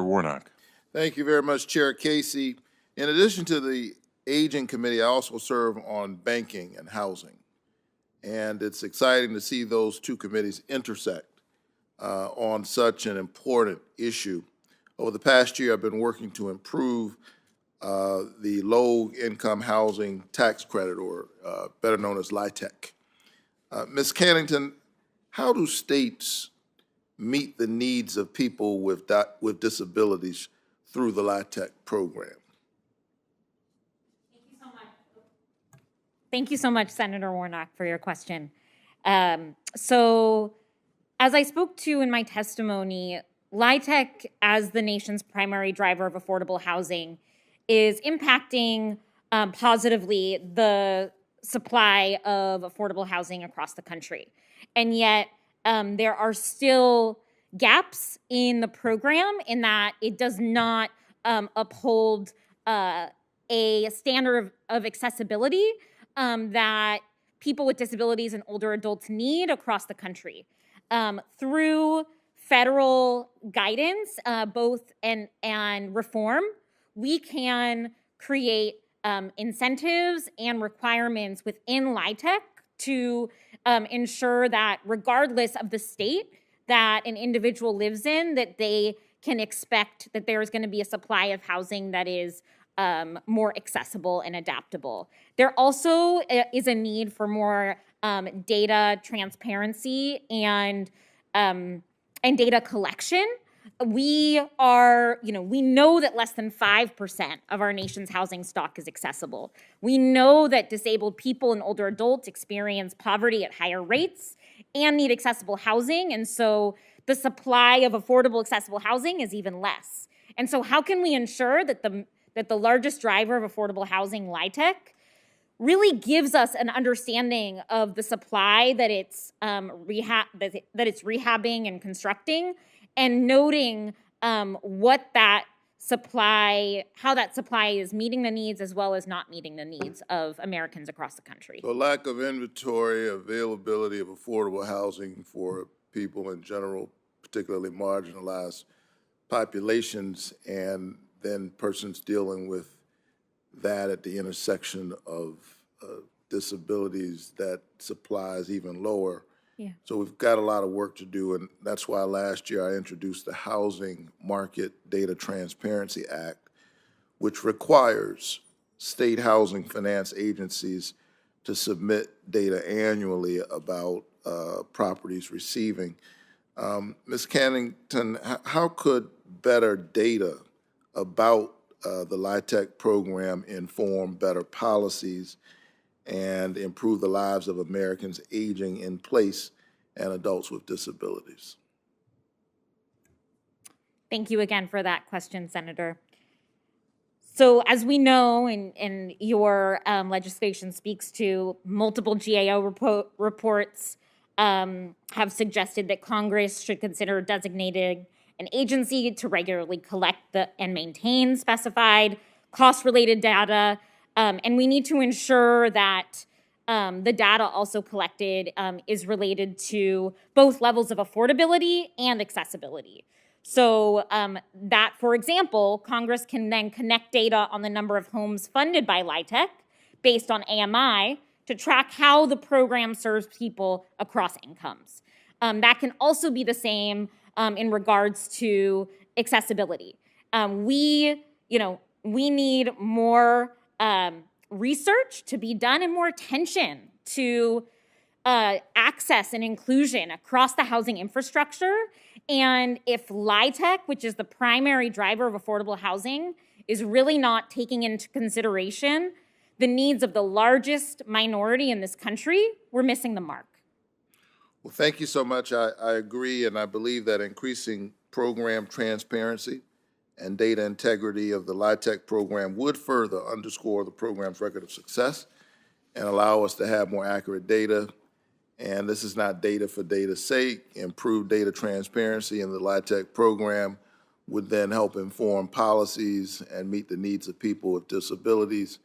Warnock. Thank you very much, Chair Casey. In addition to the Aging Committee, I also serve on banking and housing. And it's exciting to see those two committees intersect on such an important issue. Over the past year, I've been working to improve the low-income housing tax credit, or better known as LIHTC. Ms. Cannington, how do states meet the needs of people with disabilities through the LIHTC program? Thank you so much, Senator Warnock, for your question. So, as I spoke to in my testimony, LIHTC, as the nation's primary driver of affordable housing, is impacting positively the supply of affordable housing across the country. And yet, there are still gaps in the program in that it does not uphold a standard of accessibility that people with disabilities and older adults need across the country. Through federal guidance, both and reform, we can create incentives and requirements within LIHTC to ensure that regardless of the state that an individual lives in, that they can expect that there's going to be a supply of housing that is more accessible and adaptable. There also is a need for more data transparency and data collection. We know that less than 5% of our nation's housing stock is accessible. We know that disabled people and older adults experience poverty at higher rates and need accessible housing, and so the supply of affordable, accessible housing is even less. And so how can we ensure that the largest driver of affordable housing, LIHTC, really gives us an understanding of the supply that it's rehabbing and constructing, and noting what that supply, how that supply is meeting the needs as well as not meeting the needs of Americans across the country. So lack of inventory, availability of affordable housing for people in general, particularly marginalized populations, and then persons dealing with that at the intersection of disabilities, that supply is even lower. Yeah. So we've got a lot of work to do, and that's why last year I introduced the Housing Market Data Transparency Act, which requires state housing finance agencies to submit data annually about properties receiving. Ms. Cannington, how could better data about the LIHTC program inform better policies and improve the lives of Americans aging in place and adults with disabilities? Thank you again for that question, Senator. So as we know, and your legislation speaks to, multiple GAO reports have suggested that Congress should consider designating an agency to regularly collect and maintain specified cost-related data, and we need to ensure that the data also collected is related to both levels of affordability and accessibility. So that, for example, Congress can then connect data on the number of homes funded by LIHTC based on AMI to track how the program serves people across incomes. That can also be the same in regards to accessibility. We need more research to be done and more attention to access and inclusion across the housing infrastructure. And if LIHTC, which is the primary driver of affordable housing, is really not taking into consideration the needs of the largest minority in this country, we're missing the mark. Well, thank you so much. I agree, and I believe that increasing program transparency and data integrity of the LIHTC program would further underscore the program's record of success and allow us to have more accurate data. And this is not data for data's sake. Improved data transparency in the LIHTC program would then help inform policies and meet the needs of people with disabilities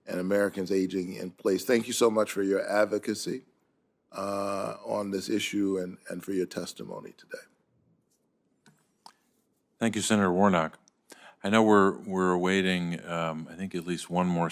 and Americans aging in place. Thank you so much for your advocacy on this issue and for your testimony today. Thank you, Senator Warnock. I know we're awaiting, I think, at least one more